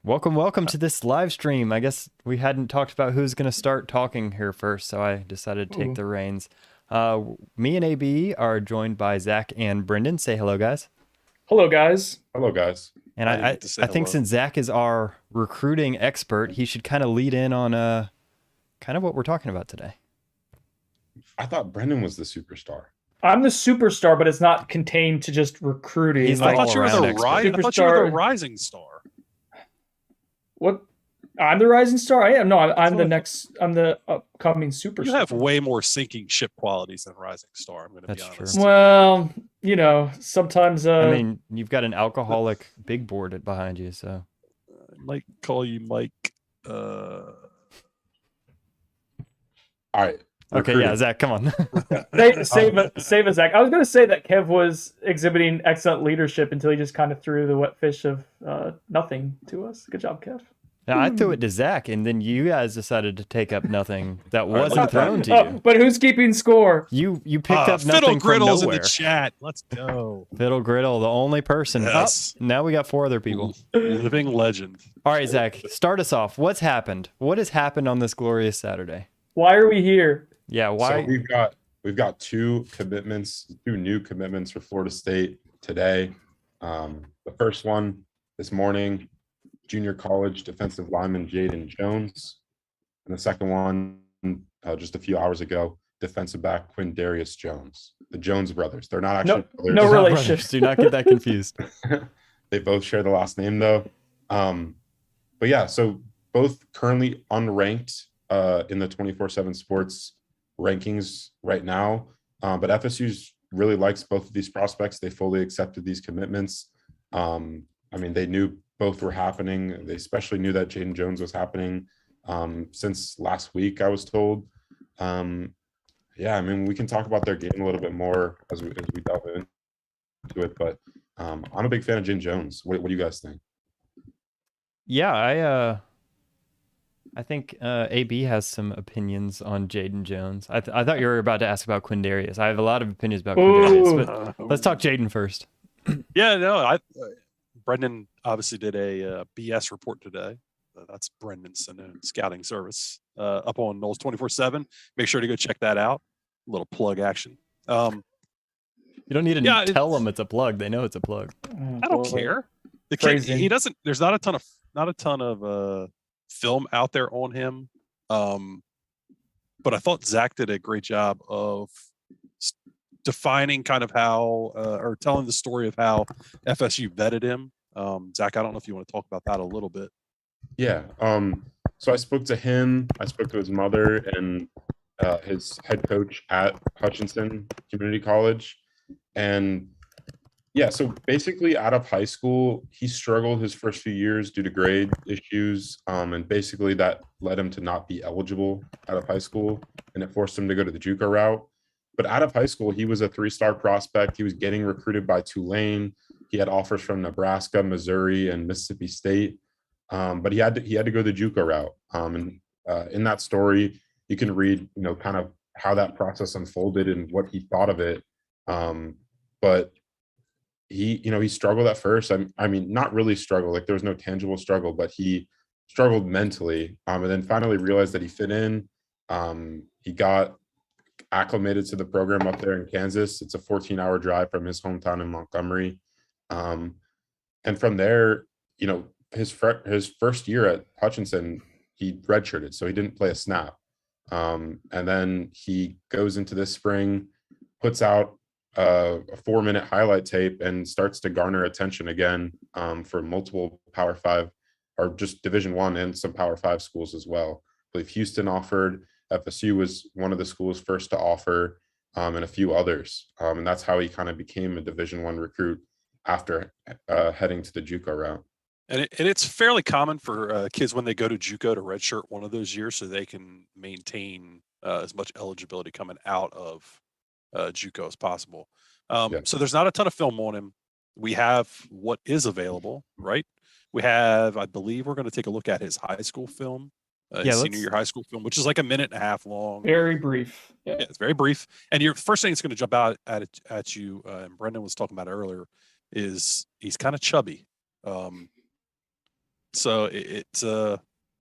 Welcome to this live stream. I guess we hadn't talked about who's going to start talking here first, so I decided to take Ooh. the reins. Me and AB are joined by Zach and Brendan. Say hello, guys. Hello, guys. Hello, guys. And I didn't I, get to say I think hello. since Zach is our recruiting expert, he should kind of lead in on kind of what we're talking about today. I thought Brendan was the superstar. I'm the superstar, but it's not contained to just recruiting. He's I the thought you were all-around the expert. I thought you were the Superstar. rising star. What? I'm the rising star. I am. No, I'm the what I next. I'm the upcoming superstar. You have way more sinking ship qualities than rising star. I'm going to be That's honest. true. Well, sometimes. I mean, you've got an alcoholic big board behind you, so. I might call you Mike. All right. Okay, yeah, Zach, come on. save it, Zach. I was going to say that Kev was exhibiting excellent leadership until he just kind of threw the wet fish of nothing to us. Good job, Kev. Now, I threw it to Zach, and then you guys decided to take up nothing that right, wasn't thrown to you. But who's keeping score? You picked up Fiddle nothing from Griddle's nowhere. in the chat. Let's go. Fiddle Griddle, the only person. Yes. Oh, now we got 4 other people. Living legend. All right, Zach, start us off. What's happened? What has happened on this glorious Saturday? Why are we here? Yeah, So why? we've got two new commitments for Florida State today. The first one this morning, junior college defensive lineman Jaden Jones, and the second one just a few hours ago, defensive back Quindarrius Jones. The Jones brothers. They're not actually brothers. no They're not relation. brothers. Do not get that confused. They both share the last name though. But yeah, so both currently unranked in the 24/7 sports rankings right now. But FSU really likes both of these prospects. They fully accepted these commitments. I mean, they knew both were happening. They especially knew that Jaden Jones was happening since last week, I was told. Yeah, I mean, we can talk about their game a little bit more as we delve into it. But I'm a big fan of Jaden Jones. What do you guys think? Yeah, I think AB has some opinions on Jaden Jones. I thought you were about to ask about Quindarrius. I have a lot of opinions about Quindarrius, but let's talk Jaden first. Yeah, no, Brendan obviously did a BS report today. That's Brendan Sonnone Scouting Service up on Knowles 24/7. Make sure to go check that out. A little plug action. You don't need to tell them it's a plug. They know it's a plug. I don't care. The kid, he doesn't. There's not a ton of film out there on him. But I thought Zach did a great job of defining kind of how or telling the story of how FSU vetted him. Zach, I don't know if you want to talk about that a little bit. Yeah. So I spoke to him. I spoke to his mother and his head coach at Hutchinson Community College. And yeah, so basically out of high school, he struggled his first few years due to grade issues. And basically that led him to not be eligible out of high school, and it forced him to go to the JUCO route. But out of high school, he was a 3-star prospect. He was getting recruited by Tulane. He had offers from Nebraska, Missouri, and Mississippi State. But he had to go the JUCO route. And in that story, you can read, kind of how that process unfolded and what he thought of it. But he struggled at first. I mean, not really struggled. Like there was no tangible struggle, but he struggled mentally. And then finally realized that he fit in. He got acclimated to the program up there in Kansas. It's a 14-hour drive from his hometown in Montgomery. And from there, his first year at Hutchinson, he redshirted, so he didn't play a snap. And then he goes into this spring, puts out a 4-minute highlight tape and starts to garner attention again for multiple Power 5 or just Division I and some Power 5 schools as well. I believe Houston offered, FSU was one of the schools first to offer, and a few others. And that's how he kind of became a Division I recruit after heading to the JUCO route. And it's fairly common for kids when they go to JUCO to redshirt one of those years so they can maintain as much eligibility coming out of JUCO as possible. So there's not a ton of film on him. We have what is available, right? We have, I believe we're going to take a look at his high school film, his senior year high school film, which is like a 1.5 minutes long. Very brief. Yeah, it's very brief. And your first thing that's going to jump out at you, and Brendan was talking about it earlier, is he's kind of chubby. So it's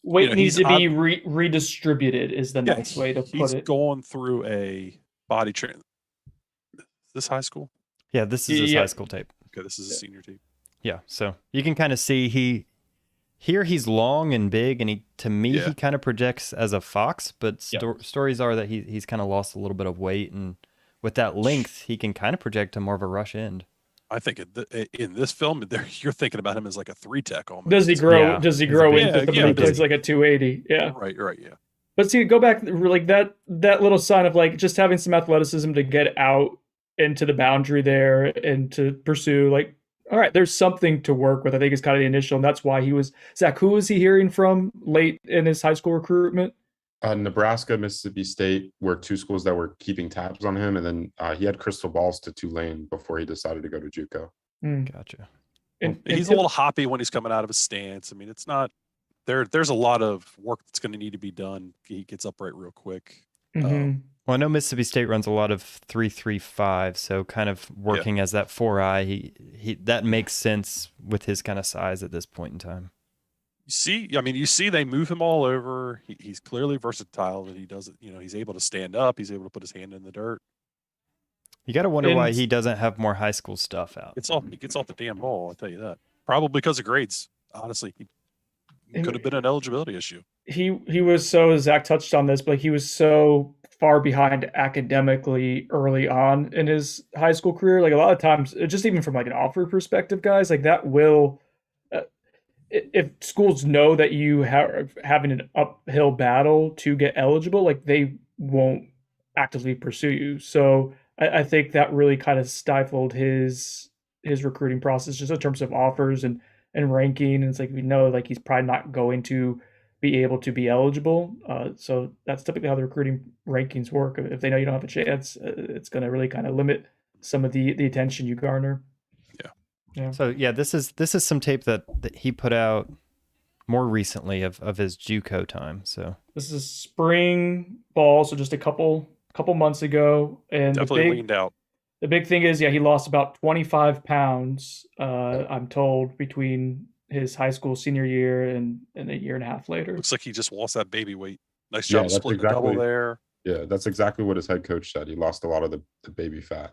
Weight know, needs he's to be redistributed is the nice way to put he's it. going through a body train. This high school? Yeah, this is his high school tape. Okay, this is a senior tape. Yeah, so you can kind of see he's long and big, and he kind of projects as a fox, but stories are that he's kind of lost a little bit of weight, and with that length, he can kind of project to more of a rush end. I think in this film, you're thinking about him as like a 3-tech almost. Does he grow? Yeah. Does he grow into the yeah, he plays like a 280? Yeah. Right, yeah. But see, go back like that little sign of like just having some athleticism to get out into the boundary there and to pursue like, all right, there's something to work with. I think is kind of the initial, and that's why he was Zach. Who was he hearing from late in his high school recruitment? Nebraska, Mississippi State were two schools that were keeping tabs on him, and then he had crystal balls to Tulane before he decided to go to JUCO. Gotcha. And he's a little hoppy when he's coming out of his stance. I mean, it's not there's a lot of work that's going to need to be done. He gets upright real quick. Mm-hmm. Well, I know Mississippi State runs a lot of 3-3-5, so kind of working as that 4-eye, he that makes sense with his kind of size at this point in time. You see they move him all over. He's clearly versatile, and he does it. He's able to stand up. He's able to put his hand in the dirt. You got to wonder why he doesn't have more high school stuff out. He gets off the damn ball, I'll tell you that. Probably because of grades. Honestly, he could have been an eligibility issue. He was so, Zach touched on this, but he was so far behind academically early on in his high school career. Like a lot of times, just even from like an offer perspective, guys, like that will, if schools know that you having an uphill battle to get eligible, like they won't actively pursue you. So I think that really kind of stifled his recruiting process just in terms of offers and ranking. And it's like, we know like he's probably not going to be able to be eligible. So that's typically how the recruiting rankings work. If they know you don't have a chance, it's going to really kind of limit some of the attention you garner. Yeah. So yeah, this is some tape that he put out more recently of his JUCO time. So this is spring ball, so just a couple months ago, and definitely leaned out. The big thing is, he lost about 25 pounds. I'm told between his high school senior year and a year and a half later. Looks like he just lost that baby weight. Nice job splitting the double there. Yeah, that's exactly what his head coach said. He lost a lot of the baby fat.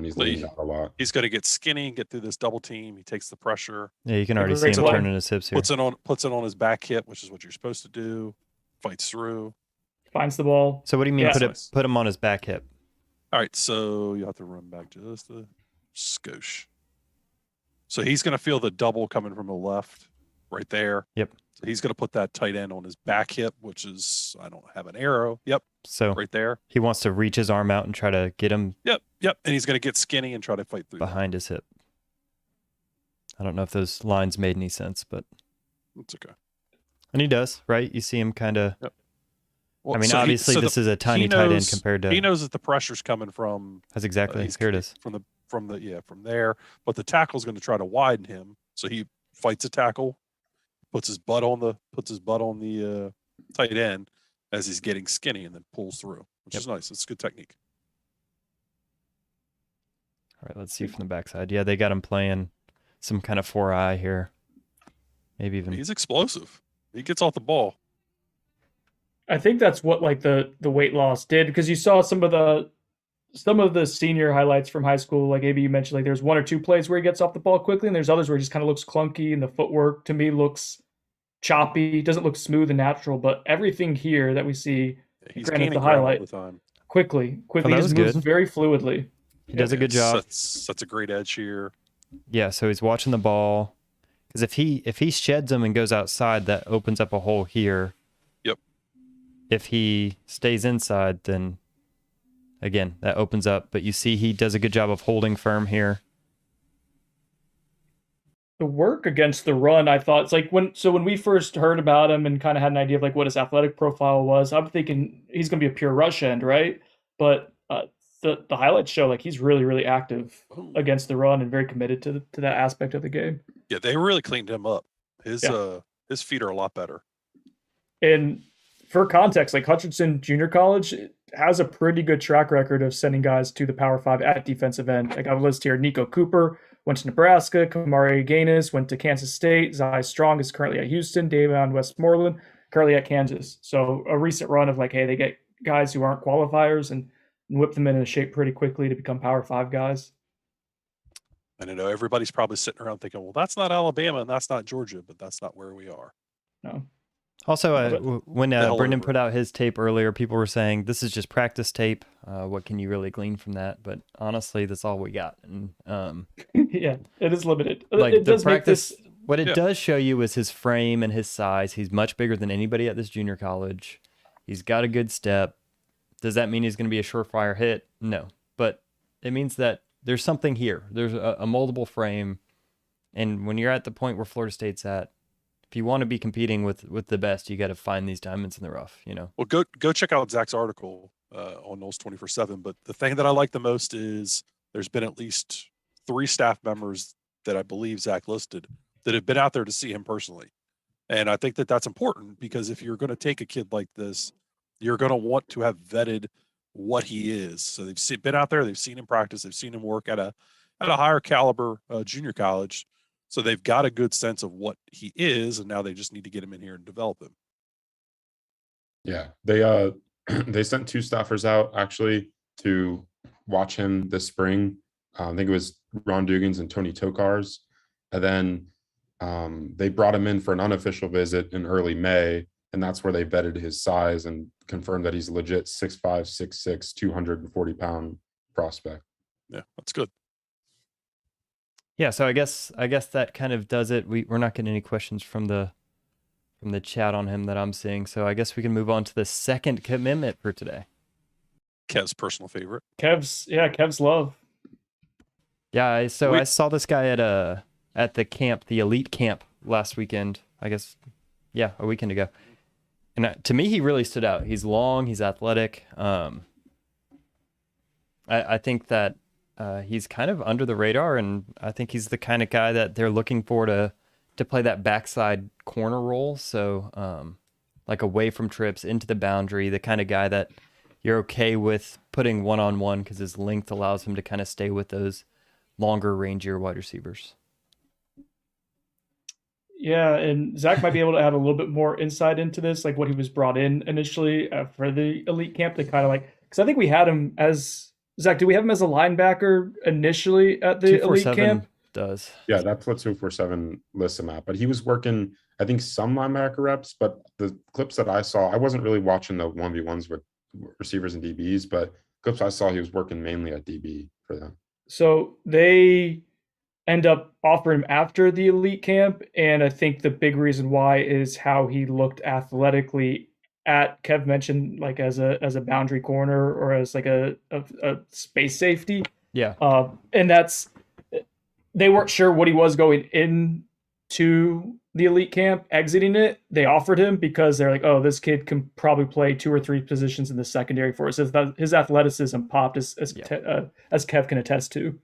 He's leaned out a lot. He's going to get skinny, get through this double team. He takes the pressure. Yeah, you can already see him turning his hips here. Puts it on his back hip, which is what you're supposed to do. Fights through. Finds the ball. So what do you mean put him on his back hip? All right, so you have to run back just a skosh. So he's going to feel the double coming from the left right there. Yep. So he's going to put that tight end on his back hip, which is, I don't have an arrow. Yep. So right there. He wants to reach his arm out and try to get him. Yep. And he's going to get skinny and try to fight through behind his hip. I don't know if those lines made any sense, but it's okay. And he does, right? You see him kind of. Yep. Well, I mean, obviously, this is a tiny tight end compared to. He knows that the pressure's coming from. That's exactly. Here it is. From there. But the tackle's going to try to widen him, so he fights a tackle, puts his butt on the tight end as he's getting skinny, and then pulls through, which is nice. It's good technique. All right, let's see from the backside. Yeah, they got him playing some kind of 4-eye here. Maybe even. He's explosive. He gets off the ball. I think that's what like the weight loss did, because you saw some of the senior highlights from high school. Like maybe you mentioned, like there's one or two plays where he gets off the ball quickly, and there's others where he just kind of looks clunky, and the footwork to me looks choppy. Doesn't look smooth and natural. But everything here that we see, granted the highlight, quickly, he just moves very fluidly. He does a good job. That's a great edge here. Yeah, so he's watching the ball, because if he sheds him and goes outside, that opens up a hole here. Yep. If he stays inside, then again that opens up. But you see, he does a good job of holding firm here. The work against the run, I thought, it's like when we first heard about him and kind of had an idea of like what his athletic profile was, I'm thinking he's going to be a pure rush end, right? But the highlights show like he's really, really active against the run and very committed to that aspect of the game. Yeah, they really cleaned him up. His feet are a lot better. And for context, like Hutchinson Junior College has a pretty good track record of sending guys to the Power 5 at defensive end. Like I've listed here, Nico Cooper went to Nebraska. Kamari Gaines went to Kansas State. Zy Strong is currently at Houston. Davion Westmoreland currently at Kansas. So a recent run of like, hey, they get guys who aren't qualifiers and whip them into shape pretty quickly to become Power 5 guys. And I know everybody's probably sitting around thinking, well, that's not Alabama and that's not Georgia, but that's not where we are. No. Also, when Brendan put out his tape earlier, people were saying this is just practice tape. What can you really glean from that? But honestly, that's all we got. And yeah, it is limited. Like it does practice, make this. What it does show you is his frame and his size. He's much bigger than anybody at this junior college. He's got a good step. Does that mean he's going to be a surefire hit? No, but it means that there's something here. There's a moldable frame, and when you're at the point where Florida State's at, if you want to be competing with the best, you got to find these diamonds in the rough, you know? Well, go check out Zach's article on Noles 24/7. But the thing that I like the most is there's been at least 3 staff members that I believe Zach listed that have been out there to see him personally. And I think that that's important because if you're going to take a kid like this, you're going to want to have vetted what he is. So they've been out there, they've seen him practice, they've seen him work at a higher caliber junior college. So they've got a good sense of what he is, and now they just need to get him in here and develop him. Yeah, they they sent 2 staffers out actually to watch him this spring. I think it was Ron Dugans and Tony Tokars, and then they brought him in for an unofficial visit in early May, and that's where they vetted his size and confirmed that he's a legit 6'5", 6'6", 240-pound prospect. Yeah, that's good. Yeah, so I guess that kind of does it. We're not getting any questions from the chat on him that I'm seeing. So I guess we can move on to the second commitment for today. Kev's personal favorite. Kev's love. Yeah, I saw this guy at the camp, the elite camp last weekend. I guess, yeah, a weekend ago. And to me, he really stood out. He's long, he's athletic. I think that he's kind of under the radar, and I think he's the kind of guy that they're looking for to play that backside corner role. So like away from trips, into the boundary, the kind of guy that you're okay with putting one-on-one because his length allows him to kind of stay with those longer, rangier wide receivers. Yeah, and Zach might be able to add a little bit more insight into this, like what he was brought in initially for the elite camp to kind of like, because I think we had him as, Zach, do we have him as a linebacker initially at the elite camp? Does. Yeah, that's what 247 lists him at. But he was working, I think, some linebacker reps, but the clips that I saw, I wasn't really watching the 1v1s with receivers and DBs, but clips I saw, he was working mainly at DB for them. So they end up offering him after the elite camp, and I think the big reason why is how he looked athletically at, Kev mentioned, like as a boundary corner or as like a space safety. Yeah. And that's, they weren't sure what he was going into the elite camp, exiting it. They offered him because they're like, oh, this kid can probably play 2 or 3 positions in the secondary for us. His athleticism popped as Kev can attest to.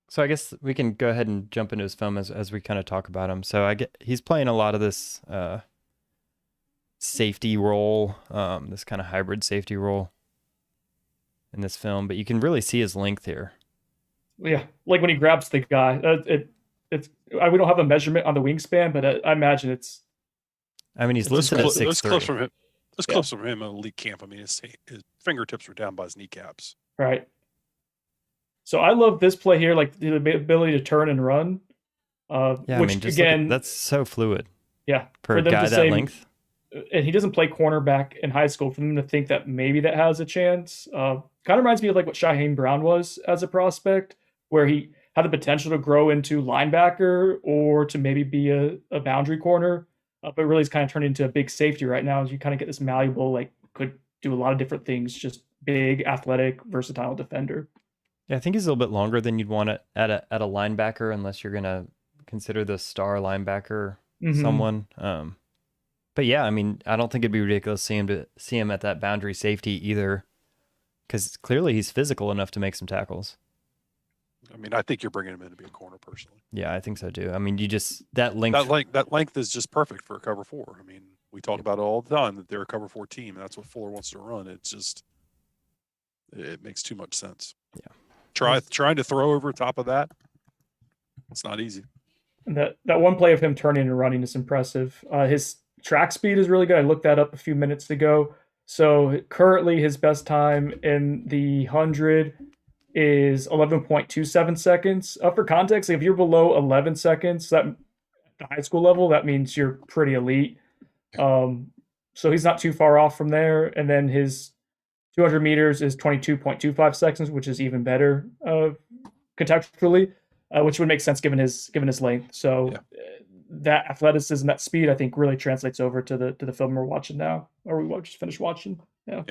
So I guess we can go ahead and jump into his film as we kind of talk about him. So he's playing a lot of this safety role, this kind of hybrid safety role in this film, but you can really see his length here. Yeah, like when he grabs the guy, we don't have a measurement on the wingspan, but I imagine it's. I mean, he's listed at 6'3". Those clips from him at elite camp. I mean, his fingertips were down by his kneecaps. Right. So I love this play here, like the ability to turn and run. Yeah, which, I mean, just again, that's so fluid. Yeah, for a guy that length. And he doesn't play cornerback in high school. For them to think that maybe that has a chance, kind of reminds me of like what Shyheim Brown was as a prospect, where he had the potential to grow into linebacker or to maybe be a boundary corner, but really is kind of turned into a big safety right now. As you kind of get this malleable, like could do a lot of different things, just big, athletic, versatile defender. Yeah, I think he's a little bit longer than you'd want it at a linebacker, unless you're gonna consider the star linebacker someone. But yeah, I mean, I don't think it'd be ridiculous to see him at that boundary safety either, because clearly he's physical enough to make some tackles. I mean, I think you're bringing him in to be a corner personally. Yeah, I think so too. I mean, that length. That length is just perfect for a cover 4. I mean, we talk about it all the time that they're a cover 4 team, and that's what Fuller wants to run. It's just, it makes too much sense. Yeah. Trying to throw over top of that, It's not easy. And that one play of him turning and running is impressive. His track speed is really good. I looked that up a few minutes ago. So currently his best time in the 100 is 11.27 seconds. For context, if you're below 11 seconds, that at the high school level, that means you're pretty elite. So he's not too far off from there. And then his 200 meters is 22.25 seconds, which is even better contextually, which would make sense given his length. So that athleticism, that speed, I think really translates over to the film we're watching now, or we just finished watching. Yeah.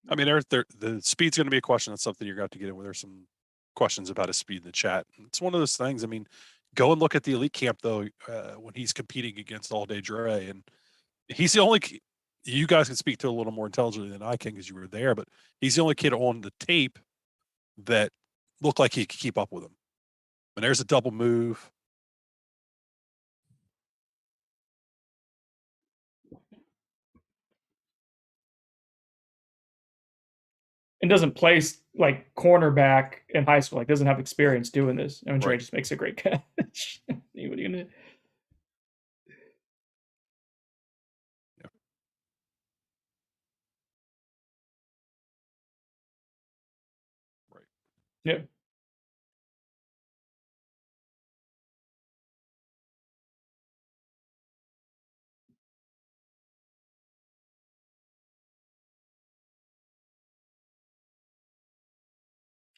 I mean, the speed's going to be a question. That's something you're going to have to get in. There's some questions about his speed in the chat. It's one of those things. I mean, go and look at the elite camp though, when he's competing against All Day Dre, and he's the only. You guys can speak to it a little more intelligently than I can because you were there, but he's the only kid on the tape that looked like he could keep up with him. And there's a double move. And doesn't play like cornerback in high school. Like doesn't have experience doing this. I mean, Dre just makes a great catch. What are you gonna? Yeah.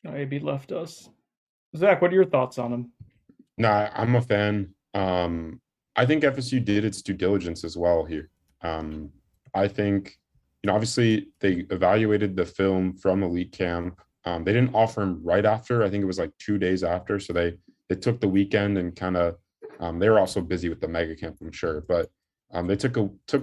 AB left us. Zach, what are your thoughts on him? Nah, I'm a fan. I think FSU did its due diligence as well here. I think, obviously they evaluated the film from elite camp. They didn't offer him right after. I think it was like 2 days after. So they took the weekend and kind of, they were also busy with the mega camp, I'm sure, but they took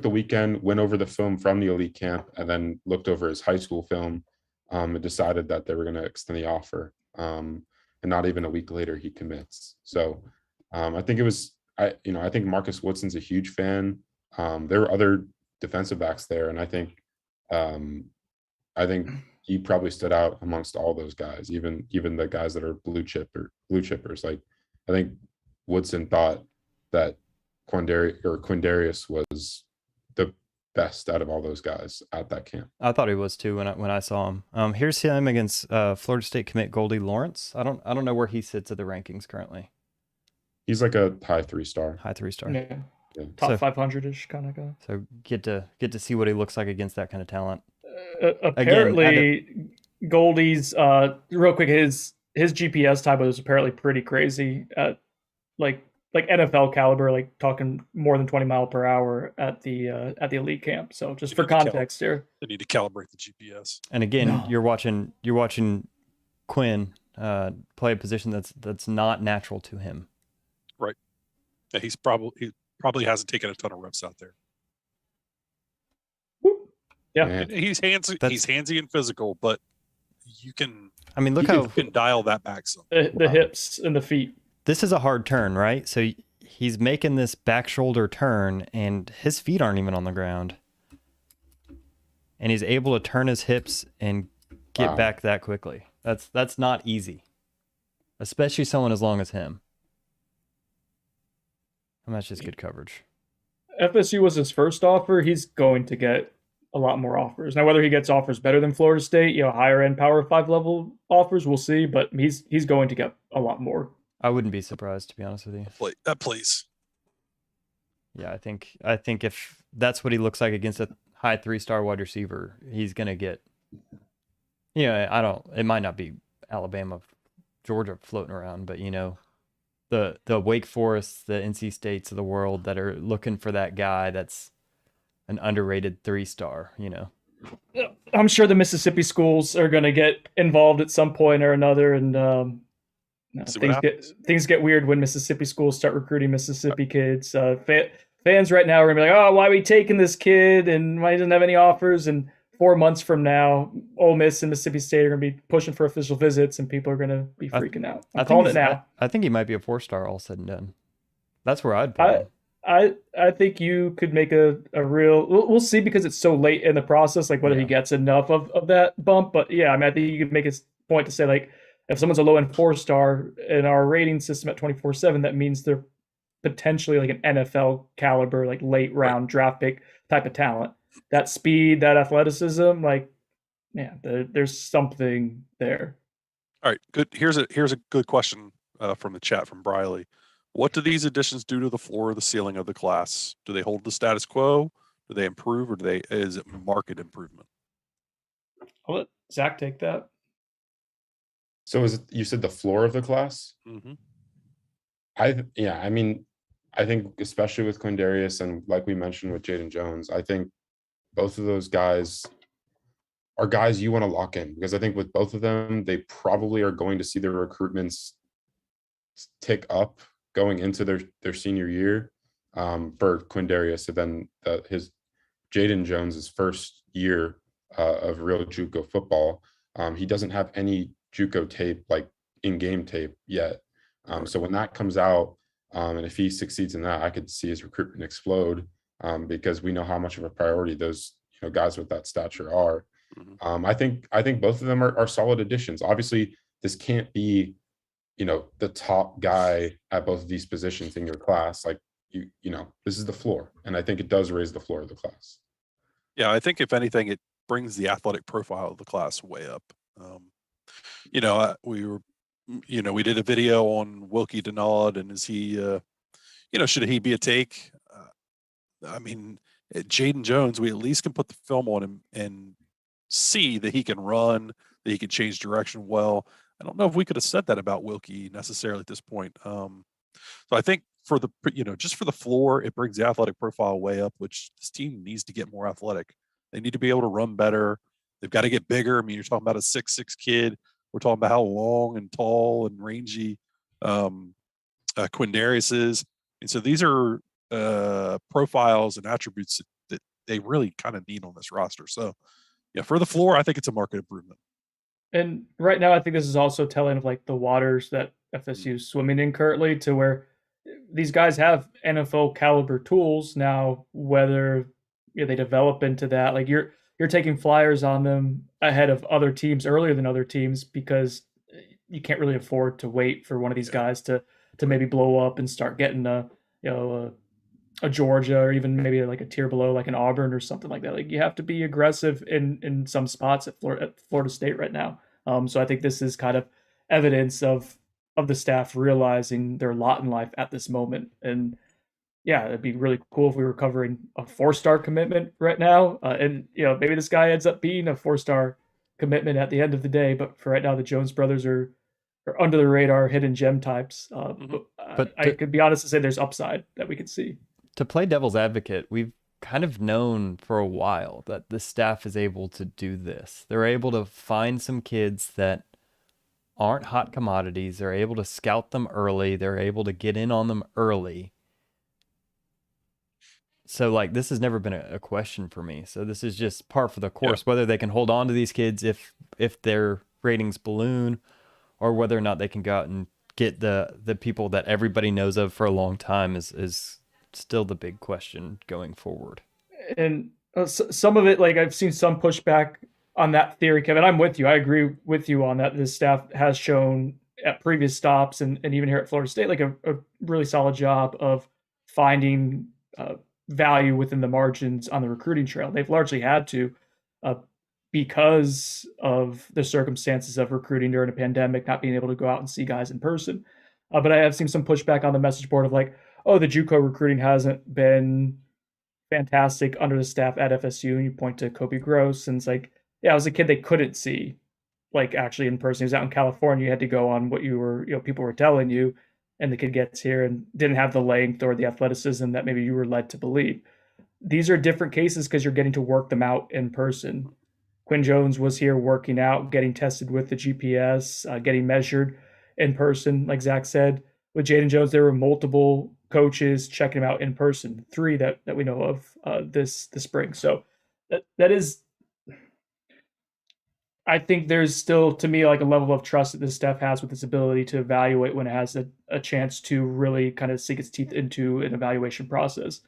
the weekend, went over the film from the elite camp, and then looked over his high school film, and decided that they were going to extend the offer. And not even a week later, he commits. So I think it was, I think Marcus Woodson's a huge fan. There were other defensive backs there, and I think he probably stood out amongst all those guys, even the guys that are blue chippers. Like I think Woodson thought that Quindarrius was the best out of all those guys at that camp. I thought he was too when I saw him. Here's him against Florida State commit Goldie Lawrence. I don't know where he sits at the rankings currently. He's like a high 3-star. High 3-star. Yeah. Top 500-ish kind of guy. So get to see what he looks like against that kind of talent. Apparently, Goldie's real quick. His GPS time was apparently pretty crazy at like NFL caliber, like talking more than 20 mile per hour at the elite camp. So just for context here, they need to calibrate the GPS. And again, you're watching Quinn play a position that's not natural to him. Right. Yeah, he probably hasn't taken a ton of reps out there. Yeah, Man. He's handsy and physical, but you can. I mean, look you can dial that back some. The hips and the feet. This is a hard turn, right? So he's making this back shoulder turn, and his feet aren't even on the ground, and he's able to turn his hips and get back that quickly. That's not easy, especially someone as long as him. And that's just good coverage. FSU was his first offer. He's going to get a lot more offers. Now, whether he gets offers better than Florida State, higher end Power 5 level offers, we'll see. But he's going to get a lot more. I wouldn't be surprised, to be honest with you. That plays. Yeah, I think if that's what he looks like against a high 3-star wide receiver, he's gonna get. It might not be Alabama, Georgia floating around, but the Wake Forest, the NC States of the world that are looking for that guy that's an underrated 3-star. I'm sure the Mississippi schools are going to get involved at some point or another, and things get weird when Mississippi schools start recruiting Mississippi kids. Fans right now are going to be like, "Oh, why are we taking this kid? And why he doesn't have any offers?" And 4 months from now, Ole Miss and Mississippi State are going to be pushing for official visits, and people are going to be freaking out. I'm calling it now. I think he might be a 4-star all said and done. That's where I'd put him. I think you could make a real. We'll see because it's so late in the process, like whether he gets enough of that bump. But yeah, I think you could make a point to say like, If someone's a low end 4-star in our rating system at 24/7, that means they're potentially like an NFL caliber, like late round draft pick type of talent. That speed, that athleticism, like, yeah, there's something there. All right, good. Here's a good question from the chat from Briley. What do these additions do to the floor or the ceiling of the class? Do they hold the status quo? Do they improve, or is it market improvement? I'll let Zach take that. So you said the floor of the class? Mm-hmm. I mean, I think especially with Quindarrius and like we mentioned with Jaden Jones, I think both of those guys are guys you want to lock in, because I think with both of them, they probably are going to see their recruitments tick up going into their senior year. For Quindarrius, and then his Jaden Jones's first year of real JUCO football, he doesn't have any JUCO tape, like in-game tape yet. So when that comes out, and if he succeeds in that, I could see his recruitment explode, because we know how much of a priority those guys with that stature are. Mm-hmm. I think both of them are solid additions. Obviously, this can't be the top guy at both of these positions in your class. Like this is the floor, and I think it does raise the floor of the class. Yeah, I think if anything, it brings the athletic profile of the class way up. We did a video on Wilkie Denaud, and is he, should he be a take? I mean, Jaden Jones, we at least can put the film on him and see that he can run, that he can change direction well. I don't know if we could have said that about Wilkie necessarily at this point. So I think for the, just for the floor, it brings the athletic profile way up, which this team needs to get more athletic. They need to be able to run better. They've got to get bigger. I mean, you're talking about a 6'6" kid. We're talking about how long and tall and rangy Quindarrius is. And so these are profiles and attributes that they really kind of need on this roster. So, yeah, for the floor, I think it's a market improvement. And right now, I think this is also telling of like the waters that FSU is swimming in currently, to where these guys have NFL caliber tools now. Whether they develop into that, like you're taking flyers on them ahead of other teams earlier than other teams, because you can't really afford to wait for one of these guys to maybe blow up and start getting a Georgia, or even maybe like a tier below, like an Auburn or something like that. Like you have to be aggressive in some spots at Florida State right now. So I think this is kind of evidence of the staff realizing their lot in life at this moment. And yeah, it'd be really cool if we were covering a 4-star commitment right now. And maybe this guy ends up being a 4-star commitment at the end of the day. But for right now, the Jones brothers are under the radar hidden gem types. But I could be honest to say there's upside that we could see. To play devil's advocate, we've kind of known for a while that the staff is able to do this. They're able to find some kids that aren't hot commodities. They're able to scout them early. They're able to get in on them early. So, like, this has never been a question for me. So this is just par for the course, whether they can hold on to these kids if their ratings balloon, or whether or not they can go out and get the people that everybody knows of for a long time is still the big question going forward. And some of it, like I've seen some pushback on that theory, Kevin. I'm with you. I agree with you on that. This staff has shown at previous stops and even here at Florida State, like a really solid job of finding value within the margins on the recruiting trail. They've largely had to because of the circumstances of recruiting during a pandemic, not being able to go out and see guys in person. But I have seen some pushback on the message board of like, oh, the JUCO recruiting hasn't been fantastic under the staff at FSU. And you point to Kobe Gross, and it's like, yeah, I was a kid they couldn't see, like actually in person. He was out in California. You had to go on what people were telling you, and the kid gets here and didn't have the length or the athleticism that maybe you were led to believe. These are different cases because you're getting to work them out in person. Quinn Jones was here working out, getting tested with the GPS, getting measured in person, like Zach said. With Jaden Jones, there were multiple coaches checking him out in person, 3 that we know of this spring. So that is, I think there's still, to me, like a level of trust that this staff has with its ability to evaluate when it has a chance to really kind of sink its teeth into an evaluation process.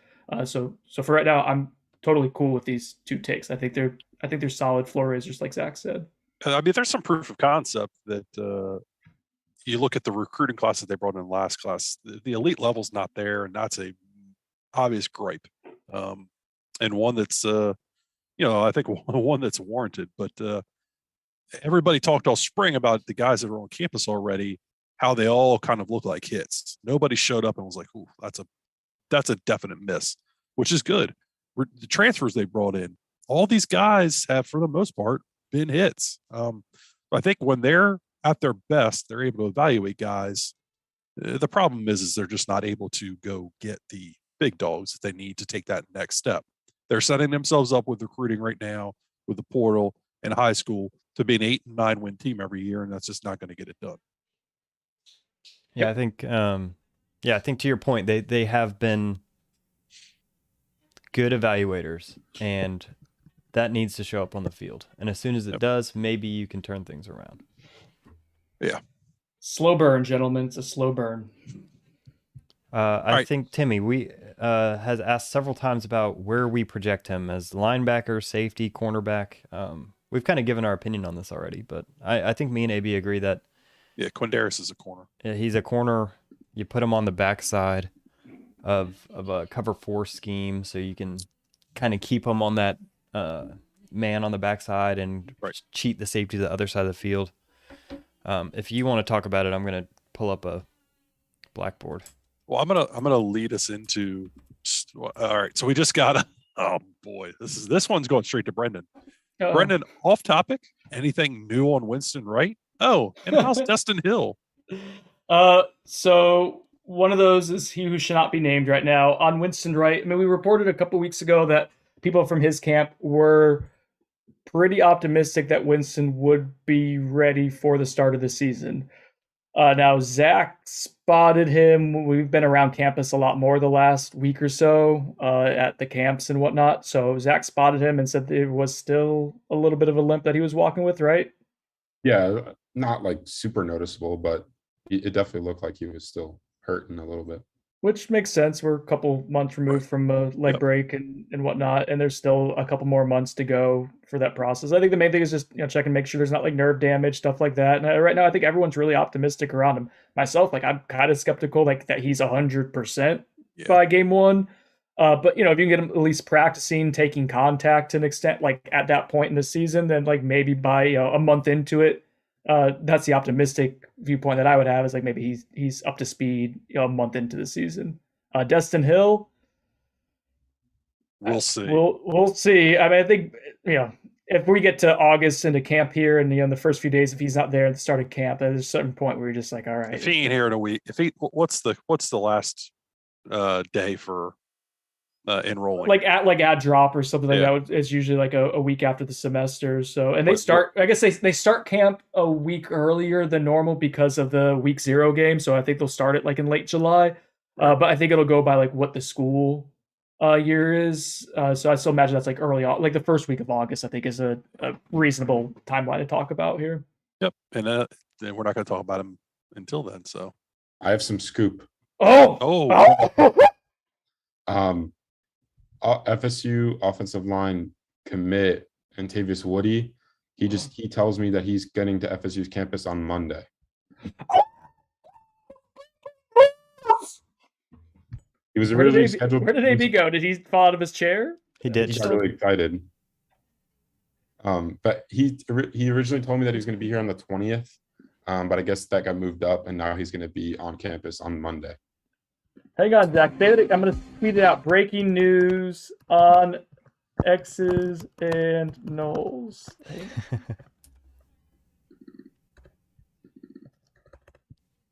So for right now, I'm totally cool with these 2 takes. I think they're solid floor raisers, like Zach said. I mean, there's some proof of concept that you look at the recruiting class that they brought in last class, the elite level's not there, and that's a obvious gripe, and one that's I think one that's warranted. But everybody talked all spring about the guys that are on campus already, how they all kind of look like hits. Nobody showed up and was like, "Ooh, that's a definite miss," which is good. The transfers they brought in, all these guys have, for the most part, been hits. I think when they're at their best, they're able to evaluate guys. The problem is they're just not able to go get the big dogs that they need to take that next step. They're setting themselves up with recruiting right now, with the portal and high school, to be an 8 and 9 win team every year, and that's just not going to get it done. Yeah, I think. I think to your point, they have been good evaluators, and that needs to show up on the field. And as soon as it does, maybe you can turn things around. Yeah. Slow burn, gentlemen. It's a slow burn. I think Timmy has asked several times about where we project him as linebacker, safety, cornerback. We've kind of given our opinion on this already, but I think me and AB agree that Quindarrius is a corner. He's a corner. You put him on the backside of a cover 4 scheme, so you can kind of keep him on that man on the backside and cheat the safety to the other side of the field. If you want to talk about it, I'm going to pull up a blackboard. Well, I'm gonna lead us into. All right, so we just got. Oh boy, this one's going straight to Brendan. Uh-oh. Brendan, off topic. Anything new on Winston Wright? Oh, and how's Destin Hill? So one of those is he who should not be named right now. On Winston Wright, I mean, we reported a couple weeks ago that people from his camp were pretty optimistic that Winston would be ready for the start of the season. Now, Zach spotted him. We've been around campus a lot more the last week or so at the camps and whatnot. So Zach spotted him and said there was still a little bit of a limp that he was walking with, right? Yeah, not like super noticeable, but it definitely looked like he was still hurting a little bit. Which makes sense. We're a couple months removed from a leg break and whatnot, and there's still a couple more months to go for that process. I think the main thing is just check and make sure there's not like nerve damage, stuff like that. And right now, I think everyone's really optimistic around him. Myself, like I'm kind of skeptical, like that he's 100% by game 1. But if you can get him at least practicing, taking contact to an extent, like at that point in the season, then like maybe by a month into it, that's the optimistic viewpoint that I would have, is like maybe he's up to speed a month into the season. Destin Hill, we'll see. We'll see. I mean, I think if we get to August into camp here, and the first few days, if he's not there at the start of camp, there's a certain point where you're just like, all right. If he ain't here in a week, what's the last day for enrolling? Like at drop or something like that. It's usually like a week after the semester. So, and they start. I guess they start camp a week earlier than normal because of the week 0 game. So I think they'll start it like in late July. But I think it'll go by like what the school year is. So I still imagine that's like early on, like the first week of August. I think is a reasonable timeline to talk about here. Yep, and then we're not going to talk about him until then. So I have some scoop. FSU offensive line commit Antavius Woody. He tells me that he's getting to FSU's campus on Monday. He was originally scheduled. Where did AB go? Did he fall out of his chair? He did. He got really excited. But he originally told me that he was going to be here on the 20th. But I guess that got moved up, and now he's going to be on campus on Monday. Hang on, Zach. I'm going to tweet it out. Breaking news on X's and Knowles.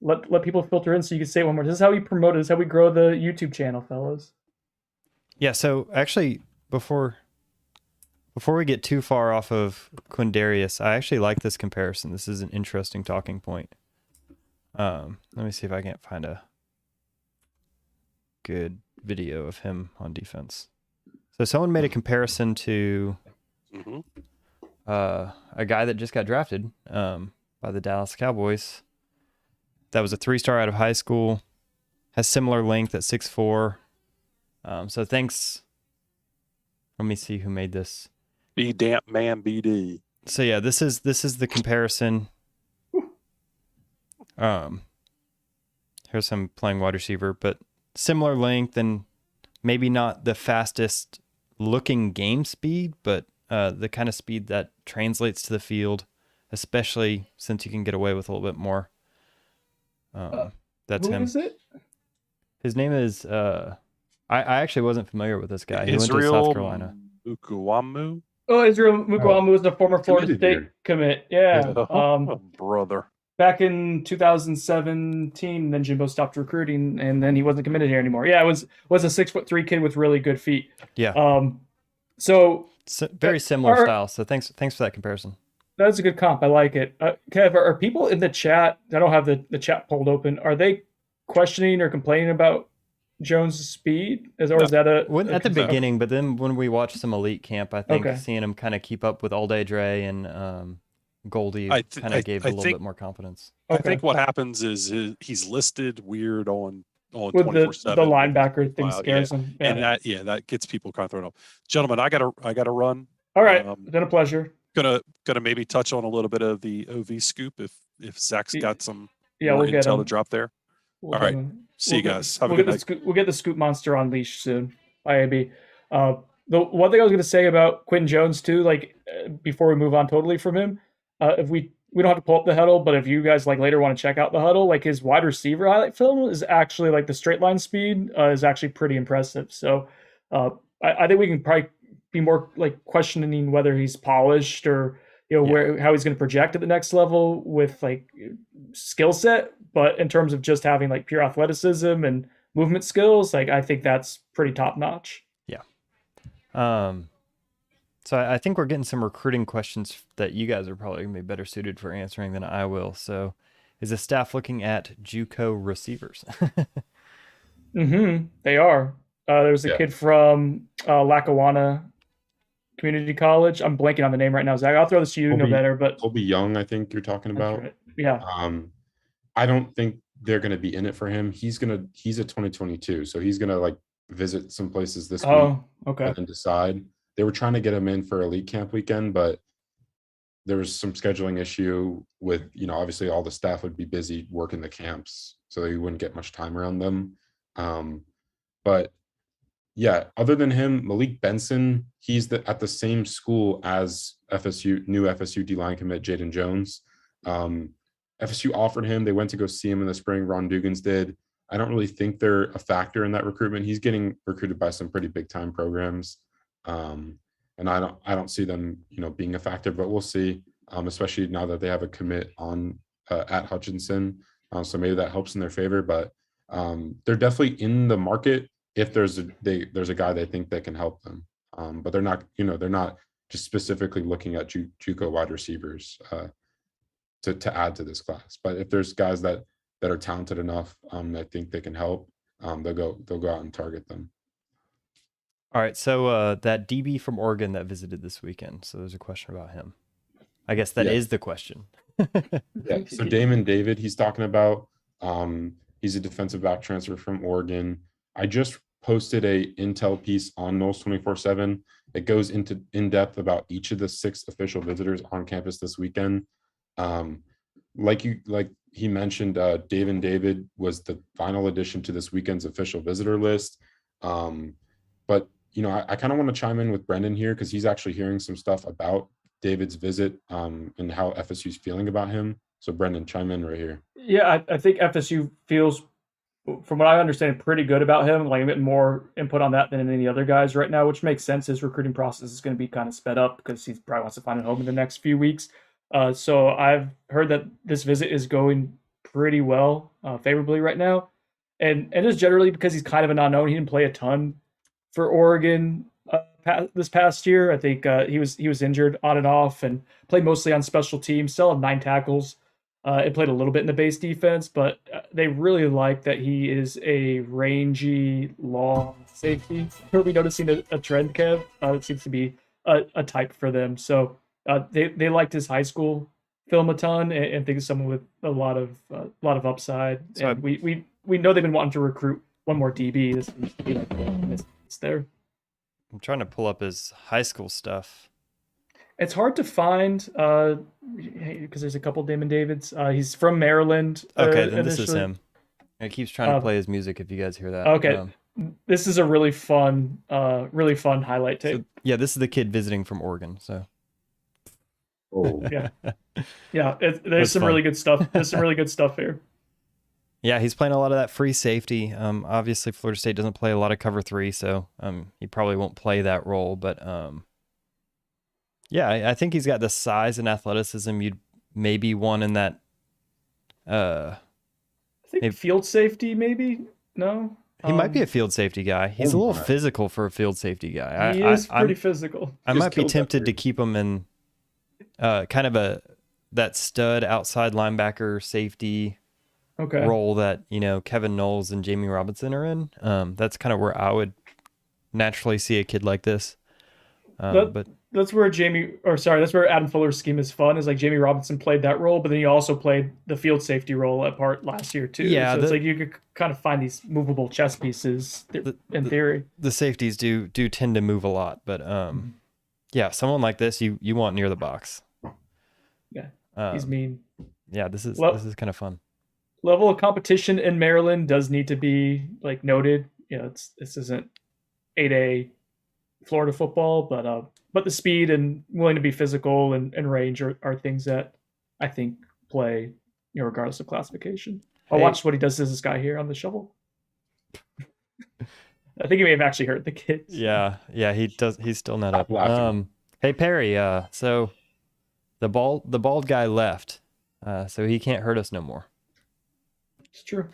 Let people filter in so you can say it one more. This is how we promote it. This is how we grow the YouTube channel, fellas. Yeah, so actually, before we get too far off of Quindarrius, I actually like this comparison. This is an interesting talking point. Let me see if I can't find a good video of him on defense. So someone made a comparison to a guy that just got drafted by the Dallas Cowboys. That was a 3-star out of high school, has similar length at 6'4". So thanks. Let me see who made this. B Damp Man BD. So yeah, this is the comparison. Here's him playing wide receiver, but similar length and maybe not the fastest looking game speed, but the kind of speed that translates to the field, especially since you can get away with a little bit more. That's who him. Is it? His name is I actually wasn't familiar with this guy. He went to Israel South Carolina. Mukuamu. Oh, Israel Mukuamu was the former Florida committed State here. commit. Yeah. Oh, brother. Back in 2017, then Jimbo stopped recruiting, and then he wasn't committed here anymore. Yeah, it was a 6'3" kid with really good feet. Yeah. So very similar style. So thanks for that comparison. That's a good comp. I like it. Kev, are people in the chat? I don't have the chat pulled open. Are they questioning or complaining about Jones' speed? Is that at the beginning? But then when we watched some elite camp, I think Okay. seeing him kind of keep up with All Day Dre and Goldie kind of gave a little bit more confidence. Okay. I think what happens is he's listed weird on with 24/7. the linebacker thing scares him. Yeah. And that gets people kind of thrown off. Gentlemen, I gotta run. All right, it's been a pleasure. Gonna maybe touch on a little bit of the OV scoop if Zach's got some we'll get intel him to drop there. All right. See you guys. Have a good night. We'll get the scoop monster on leash soon. IAB. The one thing I was going to say about Quinn Jones too, like before we move on totally from him, if we don't have to pull up the huddle, but if you guys like later want to check out the huddle, like his wide receiver highlight film is actually like the straight line speed is actually pretty impressive. So I think we can probably be more like questioning whether he's polished or how he's going to project at the next level with like skill set, but in terms of just having like pure athleticism and movement skills, like I think that's pretty top notch. Yeah. So I think we're getting some recruiting questions that you guys are probably going to be better suited for answering than I will. So is the staff looking at JUCO receivers? They are. There's a kid from Lackawanna Community College. I'm blanking on the name right now, Zach. I'll throw this to you. Better, but Colby Young, I think you're talking about. Right. Yeah. I don't think they're going to be in it for him. He's a 2022, so he's going to like visit some places this week. Okay. And then decide. They were trying to get him in for elite camp weekend, but there was some scheduling issue with, obviously all the staff would be busy working the camps, so you wouldn't get much time around them. But yeah, other than him, Malik Benson, he's at the same school as new FSU D-line commit Jaden Jones. FSU offered him. They went to go see him in the spring. Ron Dugans did. I don't really think they're a factor in that recruitment. He's getting recruited by some pretty big time programs. And I don't see them, being a factor, but we'll see, especially now that they have a commit on at Hutchinson. So maybe that helps in their favor, but they're definitely in the market if there's a guy they think that can help them. But they're not just specifically looking at JUCO wide receivers to add to this class. But if there's guys that are talented enough, I think they can help, they'll go out and target them. All right, so that DB from Oregon that visited this weekend. So there's a question about him. I guess that is the question. Yeah. So Damon David, he's talking about. He's a defensive back transfer from Oregon. I just posted a intel piece on Noles 24/7. It goes into in depth about each of the 6 official visitors on campus this weekend. Like he mentioned, David was the final addition to this weekend's official visitor list. But I kind of want to chime in with Brendan here because he's actually hearing some stuff about David's visit and how FSU's feeling about him. So Brendan, chime in right here. Yeah, I think FSU feels, from what I understand, pretty good about him. Like a bit more input on that than any other guys right now, which makes sense. His recruiting process is going to be kind of sped up because he probably wants to find a home in the next few weeks. So I've heard that this visit is going pretty well, favorably right now, and just generally because he's kind of an unknown. He didn't play a ton for Oregon this past year. I think he was injured on and off and played mostly on special teams. Still had 9 tackles. It played a little bit in the base defense, but they really like that he is a rangy, long safety. Are we noticing a trend, Kev? It seems to be a type for them. So they liked his high school film a ton and think of someone with a lot of upside. So and we know they've been wanting to recruit one more DB. This seems to be like it's there. I'm trying to pull up his high school stuff. It's hard to find because there's a couple Damon Davids. He's from Maryland. Okay, then this is initially. him. It keeps trying to play his music. If you guys hear that. Okay, this is a really fun highlight tape. So, yeah, this is the kid visiting from Oregon. So. Oh. Yeah. There's some really good stuff. There's some really good stuff here. Yeah, he's playing a lot of that free safety. Obviously, Florida State doesn't play a lot of cover 3, so he probably won't play that role. But yeah, I think he's got the size and athleticism you'd maybe want in that. I think field safety, maybe. No, he might be a field safety guy. He's a little physical for a field safety guy. He is pretty physical. I might be tempted to keep him in kind of that stud outside linebacker safety. Role that Kevin Knowles and Jamie Robinson are in. That's kind of where I would naturally see a kid like this. But that's where that's where Adam Fuller's scheme is fun. Is like Jamie Robinson played that role, but then he also played the field safety role at part last year too. Yeah, so it's like you could kind of find these movable chess pieces in theory. The safeties do tend to move a lot, but yeah, someone like this you want near the box. Yeah, he's mean. Yeah, this is kind of fun. Level of competition in Maryland does need to be like noted. This isn't 8A Florida football, but the speed and willing to be physical and range are things that I think play, regardless of classification. I'll watch what he does to this guy here on the shovel. I think he may have actually hurt the kids. Yeah, he does. He's still not up. Hey Perry, so the bald guy left, so he can't hurt us no more. It's true.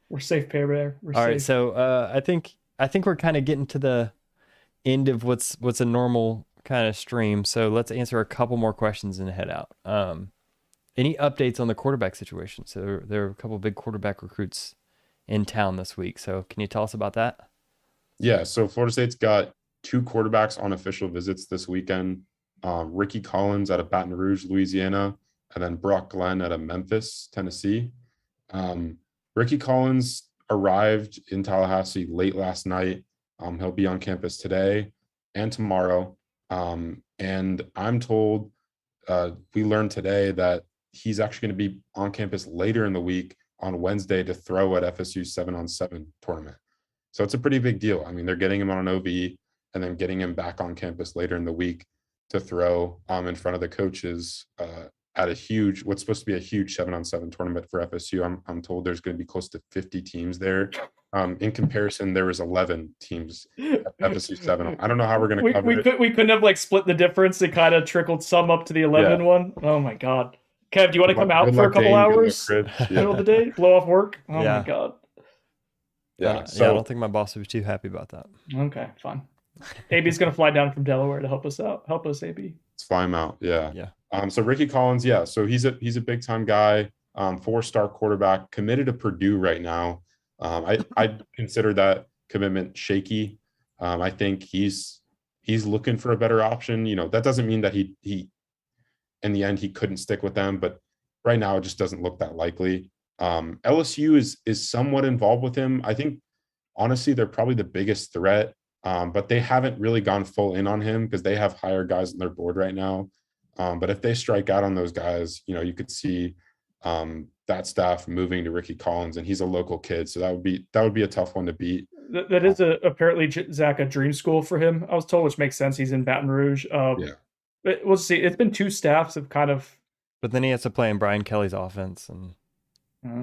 We're safe, Perry. We're All safe. right, so I think we're kind of getting to the end of what's a normal kind of stream. So let's answer a couple more questions and head out. Any updates on the quarterback situation? So there are a couple of big quarterback recruits in town this week. So can you tell us about that? Yeah, so Florida State's got 2 quarterbacks on official visits this weekend. Ricky Collins out of Baton Rouge, Louisiana, and then Brock Glenn out of Memphis, Tennessee. Ricky Collins arrived in Tallahassee late last night. He'll be on campus today and tomorrow. And I'm told we learned today that he's actually going to be on campus later in the week on Wednesday to throw at FSU's 7-on-7 tournament. So it's a pretty big deal. I mean, they're getting him on an OV and then getting him back on campus later in the week to throw in front of the coaches at what's supposed to be a huge 7-on-7 tournament for FSU. I'm told there's going to be close to 50 teams there. In comparison, there was 11 teams at FSU 7. I don't know how we're going to cover it. We couldn't have split the difference. It kind of trickled some up to the 11 one. Oh my God. Kev, do you want to come out for a couple hours? Middle of the day, blow off work? Oh my God. Yeah. So, I don't think my boss would be too happy about that. Okay, fine. AB's going to fly down from Delaware to help us out. Help us, AB. Let's fly him out. Yeah. So Ricky Collins, so he's a big time guy, 4-star quarterback, committed to Purdue right now. I consider that commitment shaky. I think he's looking for a better option. That doesn't mean that he in the end he couldn't stick with them, but right now it just doesn't look that likely. LSU is somewhat involved with him. I think honestly they're probably the biggest threat, but they haven't really gone full in on him because they have higher guys on their board right now. But if they strike out on those guys, you could see that staff moving to Ricky Collins, and he's a local kid, so that would be a tough one to beat. That is apparently, Zach, a dream school for him, I was told, which makes sense. He's in Baton Rouge. But we'll see. It's been 2 staffs have kind of. But then he has to play in Brian Kelly's offense, and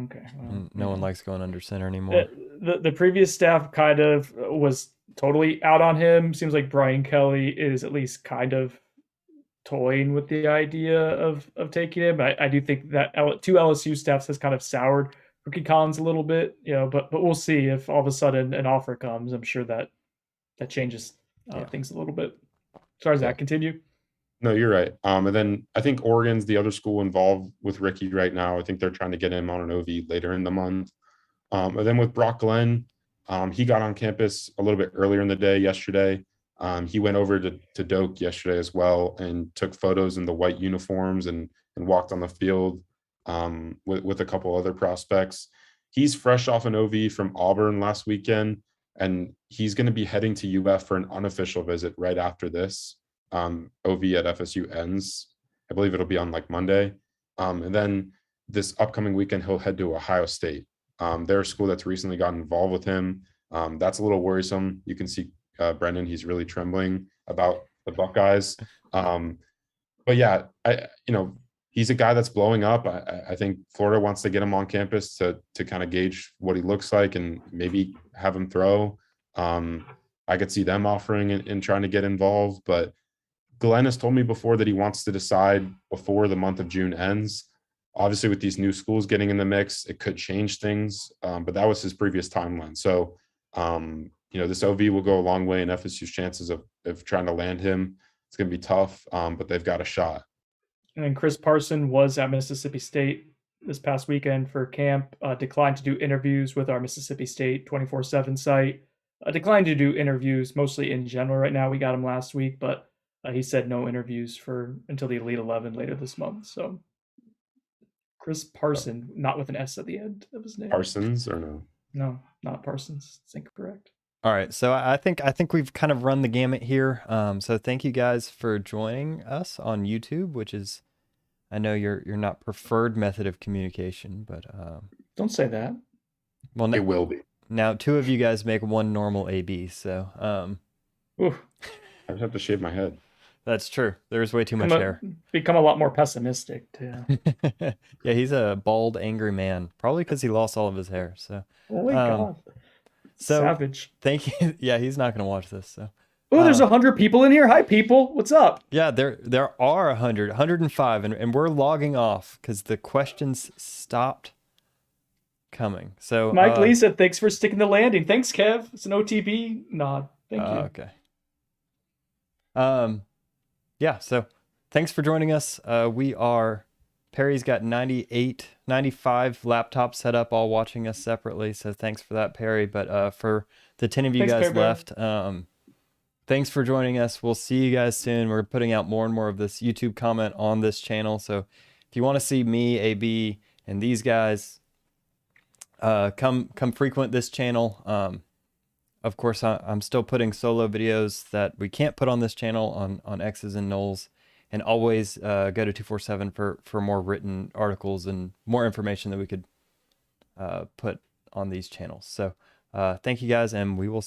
okay, well, no one likes going under center anymore. The previous staff kind of was totally out on him. Seems like Brian Kelly is at least kind of toying with the idea of taking him. I do think that 2 LSU staffs has kind of soured Ricky Collins a little bit, but we'll see if all of a sudden an offer comes. I'm sure that changes things a little bit. Sorry, Zach, continue. No, you're right. And then I think Oregon's the other school involved with Ricky right now. I think they're trying to get him on an OV later in the month. And then with Brock Glenn, he got on campus a little bit earlier in the day yesterday. He went over to Doak yesterday as well and took photos in the white uniforms and walked on the field with a couple other prospects. He's fresh off an OV from Auburn last weekend, and he's going to be heading to UF for an unofficial visit right after this. OV at FSU ends. I believe it'll be on like Monday. And then this upcoming weekend, he'll head to Ohio State. They're a school that's recently gotten involved with him. That's a little worrisome. You can see Brendan, he's really trembling about the Buckeyes. But yeah, he's a guy that's blowing up. I think Florida wants to get him on campus to kind of gauge what he looks like and maybe have him throw. I could see them offering and trying to get involved, but Glenn has told me before that he wants to decide before the month of June ends. Obviously, with these new schools getting in the mix, it could change things, but that was his previous timeline. So, this OV will go a long way in FSU's chances of trying to land him. It's going to be tough, but they've got a shot. And then Chris Parson was at Mississippi State this past weekend for camp, declined to do interviews with our Mississippi State 24/7 site, declined to do interviews mostly in general right now. We got him last week, but he said no interviews until the Elite 11 later this month. So Chris Parson, not with an S at the end of his name. Parsons or no? No, not Parsons. It's incorrect. All right, so I think we've kind of run the gamut here. So thank you guys for joining us on YouTube, which is, I know you're not preferred method of communication, but don't say that. Well, it will be. Now 2 of you guys make one normal AB, so I just have to shave my head. That's true. There's way too much hair. Become a lot more pessimistic too. Yeah, he's a bald, angry man. Probably because he lost all of his hair. So. Oh my god. So savage. Thank you. Yeah, he's not going to watch this. So. Oh, there's 100 people in here. Hi, people. What's up? Yeah, there are 105, and we're logging off because the questions stopped coming. So Mike Lee said, "Thanks for sticking the landing." Thanks, Kev. It's an OTB nod. Thank you. Okay. Yeah, so thanks for joining us. Perry's got 95 laptops set up, all watching us separately. So thanks for that, Perry. But for the 10 of you guys left, thanks for joining us. We'll see you guys soon. We're putting out more and more of this YouTube comment on this channel. So if you want to see me, AB, and these guys, come frequent this channel. Of course, I'm still putting solo videos that we can't put on this channel on X's and Nulls, and always go to 247 for more written articles and more information that we could put on these channels. So thank you guys, and we will see